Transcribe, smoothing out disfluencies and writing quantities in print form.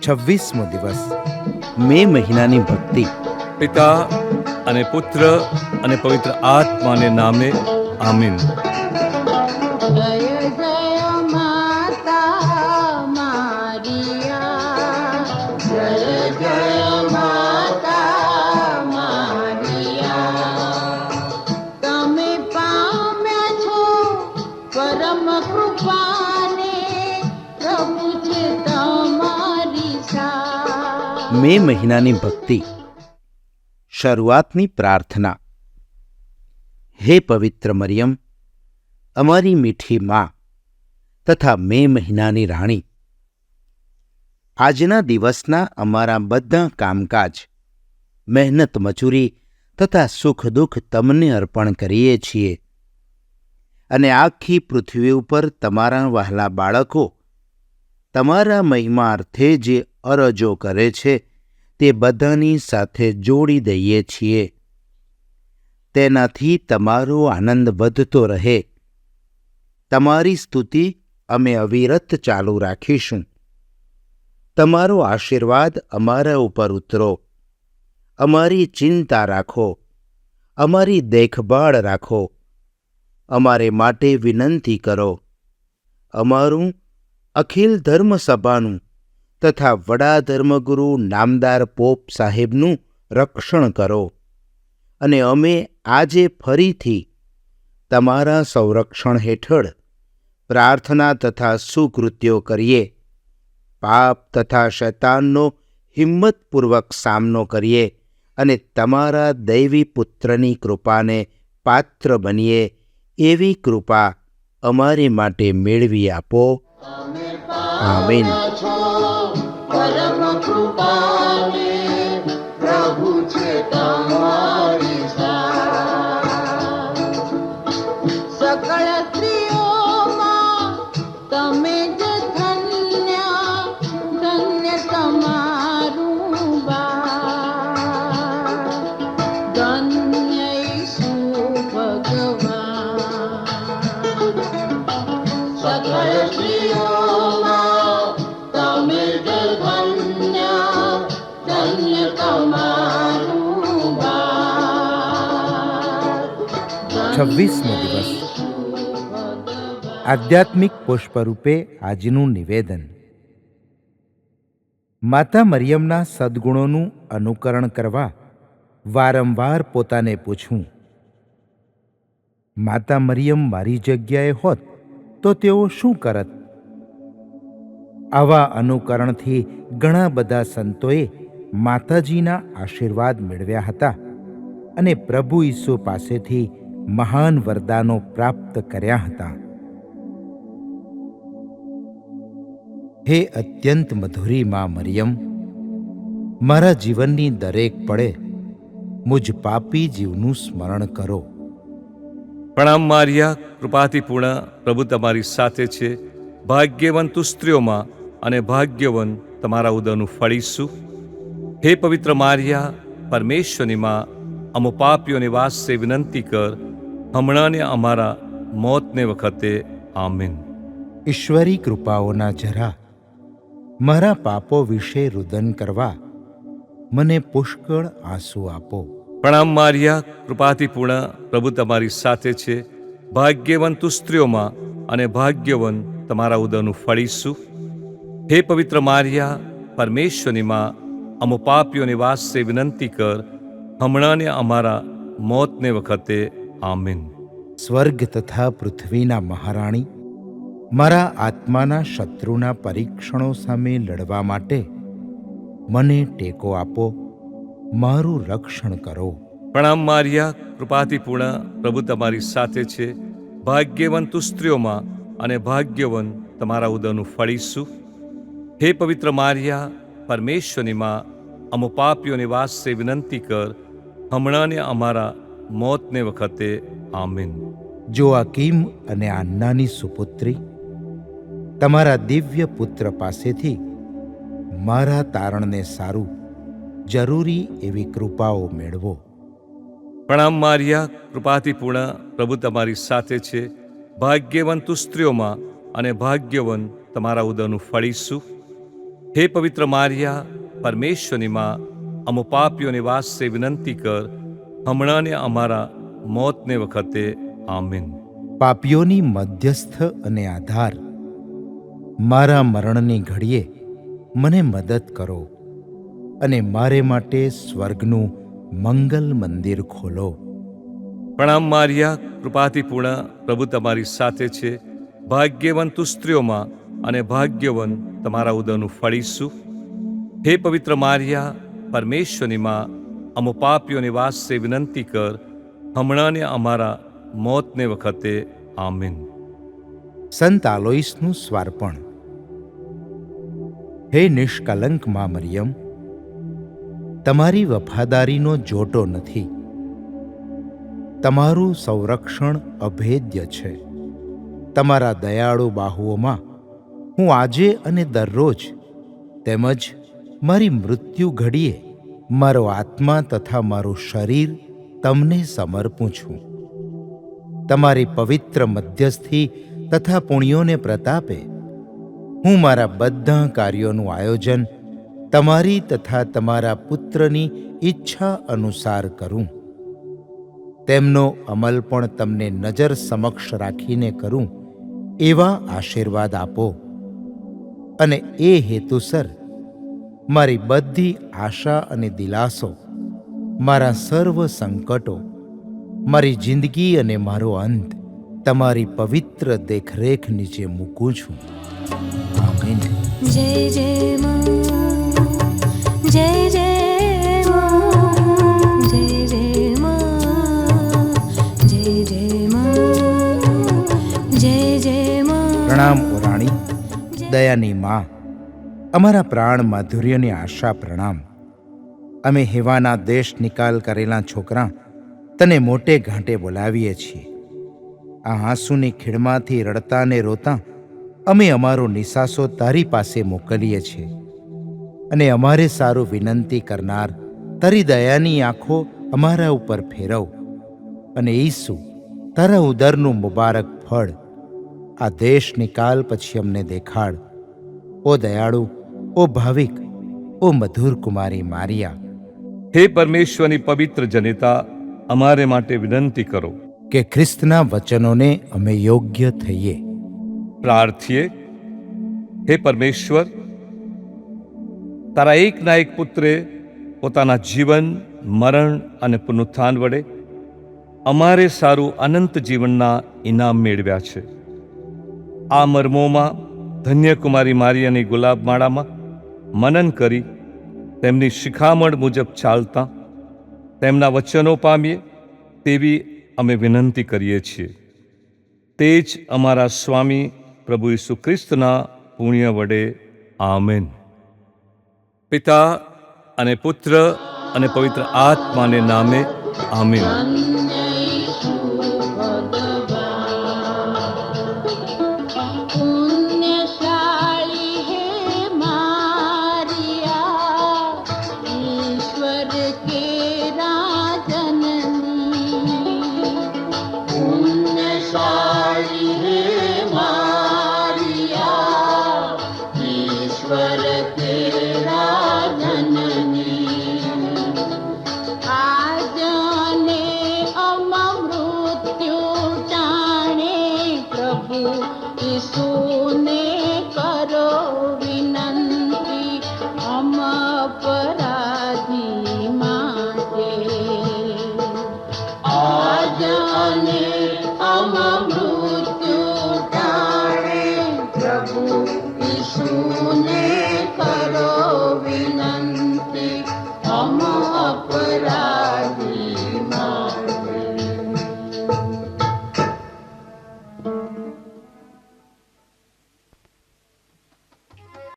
26મો દિવસ મે મહિનાની ભક્તિ. પિતા અને પુત્ર અને પવિત્ર આત્માને નામે આમીન. જય જય માતા મારિયા, જય જય માતા મારિયા. તમે પામ્યા છો પરમ કૃપાને, પ્રભુ છે તમારી સા. મે મહિનાની ભક્તિ. શરૂઆતની પ્રાર્થના. હે પવિત્ર મરિયમ, અમારી મીઠી મા તથા મે મહિનાની રાણી, આજના દિવસના અમારા બધા કામકાજ, મહેનત મજૂરી તથા સુખ દુઃખ તમને અર્પણ કરીએ છીએ અને આખી પૃથ્વી ઉપર તમારા વહાલા બાળકો તમારા મહિમા અર્થે જે અરજો કરે છે તે બધાની સાથે જોડી દઈએ છીએ. તેનાથી તમારો આનંદ વધતો રહે. તમારી સ્તુતિ અમે અવિરત ચાલુ રાખીશું. તમારો આશીર્વાદ અમારા ઉપર ઉતરો. અમારી ચિંતા રાખો, અમારી દેખભાળ રાખો, અમારે માટે વિનંતી કરો. અમારું અખિલ ધર્મસભાનું તથા વડા ધર્મગુરુ નામદાર પોપ સાહેબનું રક્ષણ કરો અને અમે આજે ફરીથી તમારા સંરક્ષણ હેઠળ પ્રાર્થના તથા સુકૃત્યો કરીએ, પાપ તથા શૈતાનનો હિંમતપૂર્વક સામનો કરીએ અને તમારા દૈવી પુત્રની કૃપાને પાત્ર બનીએ એવી કૃપા અમારે માટે મેળવી આપો. આમીન. પરમ કૃપાને, પ્રભુ છે તમારી સા. સકળ સ્ત્રીઓમાં તમે જ ધન્ય, ધન્ય તમારું બા. ધન્ય ઈસુ ભગવાન. સકળ સ્ત્રીઓમાં તમે જ ધન્ય, ધન્ય તમારું બા. 26મો દિવસ આધ્યાત્મિક પુષ્પરૂપે આજનું નિવેદન. માતા મરિયમના સદ્ગુણોનું અનુકરણ કરવા વારંવાર પોતાને પૂછવું. માતા મરિયમ મારી જગ્યાએ હોત તો તેઓ શું કરત? આવા અનુકરણથી ઘણા બધા સંતોએ માતાજીના આશીર્વાદ મેળવ્યા હતા અને પ્રભુ ઈસુ પાસેથી મહાન વરદાનો પ્રાપ્ત કર્યા હતા. હે અત્યંત મધુરી મા મરિયમ, મારા જીવનની દરેક પળે મુજ પાપી જીવનું સ્મરણ કરો. પ્રણામ મારિયા, કૃપાથી પૂર્ણ, પ્રભુ તમારી સાથે છે. ભાગ્યવંત તું સ્ત્રીઓમાં અને ભાગ્યવન તમારા ઉદરનું ફળ ઈસુ. હે પવિત્ર મારિયા, પરમેશ્વરની માં, અમો પાપીઓને વાસ્તે વિનંતી કર, હમણાં ને અમારા મોતને વખતે. આમીન. ઈશ્વરી કૃપાઓના જરા મારા પાપો વિશે રુદન કરવા મને પુષ્કળ આંસુ આપો. પ્રણામ મારિયા, કૃપાથી પૂર્ણ, પ્રભુ તમારી સાથે છે. ભાગ્યવંત તું સ્ત્રીઓમાં અને ભાગ્યવન તમારા ઉદરનું ફળ ઈસુ. હે પવિત્ર મારિયા, પરમેશ્વરની માં, અમો પાપીઓને વાસ્તે વિનંતી કર, હમણાં ને અમારા મોતને વખતે. આમીન. સ્વર્ગ તથા પૃથ્વીના મહારાણી, મારા આત્માના શત્રુના પરીક્ષણો સામે લડવા માટે મને ટેકો આપો, મારું રક્ષણ કરો. પ્રણામ મારિયા, કૃપાથી પૂર્ણ, પ્રભુ તમારી સાથે છે. ભાગ્યવંત તું સ્ત્રીઓમાં અને ભાગ્યવન તમારા ઉદરનું ફળ ઈસુ. હે પવિત્ર મારિયા, પરમેશ્વરની માં, અમો પાપીઓને વાસ્તે વિનંતી કર, હમણાં ને અમારા મોતને વખતે. આમીન. જોઆકીમ અને આન્નાની સુપુત્રી, તમારા દિવ્ય પુત્ર પાસેથી મારા તારણને સારું જરૂરી એવી કૃપાઓ મેળવો. પ્રણામ મારિયા, કૃપાથી પૂર્ણ, પ્રભુ તમારી સાથે છે. ભાગ્યવંત તું સ્ત્રીઓમાં અને ભાગ્યવન તમારા ઉદરનું ફળ ઈસુ. હે પવિત્ર મારિયા, પરમેશ્વરની માં, અમો પાપીઓને વાસ્તે વિનંતી કર, હમણાં ને અમારા મોતને વખતે. આમીન. પાપીઓની મધ્યસ્થ અને આધાર, મારા મરણની ઘડીએ મને મદદ કરો અને મારે માટે સ્વર્ગનું મંગલ મંદિર ખોલો. પ્રણામ મારિયા, કૃપાથી પૂર્ણ, પ્રભુ તમારી સાથે છે. ભાગ્યવંત તું સ્ત્રીઓમાં અને ભાગ્યવંત તમારા ઉદરનું ફળ ઈસુ. હે પવિત્ર મારિયા, પરમેશ્વરની માં, અમો પાપીઓની વાસ્તે વિનંતી કર, હમણાં ને અમારા મોતને વખતે. આમીન. સંત આલોઈસનું સ્વાર્પણ. હે નિષ્કલંક માં મરિયમ, તમારી વફાદારીનો જોટો નથી. તમારું સંરક્ષણ અભેદ્ય છે. તમારા દયાળુ બાહુઓમાં હું આજે અને દરરોજ તેમજ મારી મૃત્યુ ઘડીએ મારો આત્મા તથા મારું શરીર તમને સમર્પું છું. તમારી પવિત્ર મધ્યસ્થી તથા પુણ્યોને પ્રતાપે હું મારા બધા કાર્યોનું આયોજન તમારી તથા તમારા પુત્રની ઈચ્છા અનુસાર કરું. તેમનો અમલ પણ તમને નજર સમક્ષ રાખીને કરું એવા આશીર્વાદ આપો, અને એ હેતુસર મારી બધી આશા અને દિલાસો, મારા સર્વ સંકટો, મારી જિંદગી અને મારો અંત તમારી પવિત્ર દેખરેખ નીચે મૂકું છું. આમીન. જય જય માં, જય જય માં, જય જય માં, જય જય માં, જય જય માં. પ્રણામ ઓ રાણી, દયાની માં, અમારા પ્રાણ માધુર્યની આશા પ્રણામ. અમે હેવાના દેશ નિકાલ કરેલા છોકરા તને મોટે ઘાંટે બોલાવીએ છીએ. આ આંસુની ખીણમાંથી રડતા ને રોતા અમે અમારો નિસાસો તારી પાસે મોકલીએ છીએ, અને અમારે સારું વિનંતી કરનાર તારી દયાની આંખો અમારા ઉપર ફેરવ, અને ઈસુ તારા ઉદરનું મુબારક ફળ આ દેશ નિકાલ પછી અમને દેખાડ. ઓ દયાળુ, ઓ ભાવિક, ઓ મધુર કુમારી મારિયા, હે પરમેશ્વરની પવિત્ર જનિતા, અમારે માટે વિનંતી કરો. કે ખ્રિસ્તના વચનોને અમે યોગ્ય થઈએ. પ્રાર્થીએ. હે પરમેશ્વર, તારા એકના એક પુત્રે પોતાના જીવન, મરણ અને પુનરુત્થાન વડે અમારે સારું અનંત જીવનના ઇનામ મેળવ્યા છે. આ મર્મોમાં ધન્ય કુમારી મારિયાની ગુલાબમાળામાં મનન કરી તેમની શિખામણ મુજબ ચાલતા તેમના વચનો પામીએ તેવી અમે વિનંતી કરીએ છીએ. તે જ અમારા સ્વામી પ્રભુ ઈસુ ખ્રિસ્તના પુણ્ય વડે. આમેન. પિતા અને પુત્ર અને પવિત્ર આત્માને નામે. આમીન. ધન્ય ઈસુ ભગવાન, પુણ્યશાળી હે મારિયા, ઈશ્વર કે રાજનની. પુણ્યશાળી હે મારિયા, ઈશ્વર કે રાજનની. આજને મૃત્યુ ટાણે પ્રભુ ઈસુને કરો વિનંતી, અમ અપરાધી માટે. આજને મૃત્યુ ટાણે પ્રભુ ઈસુને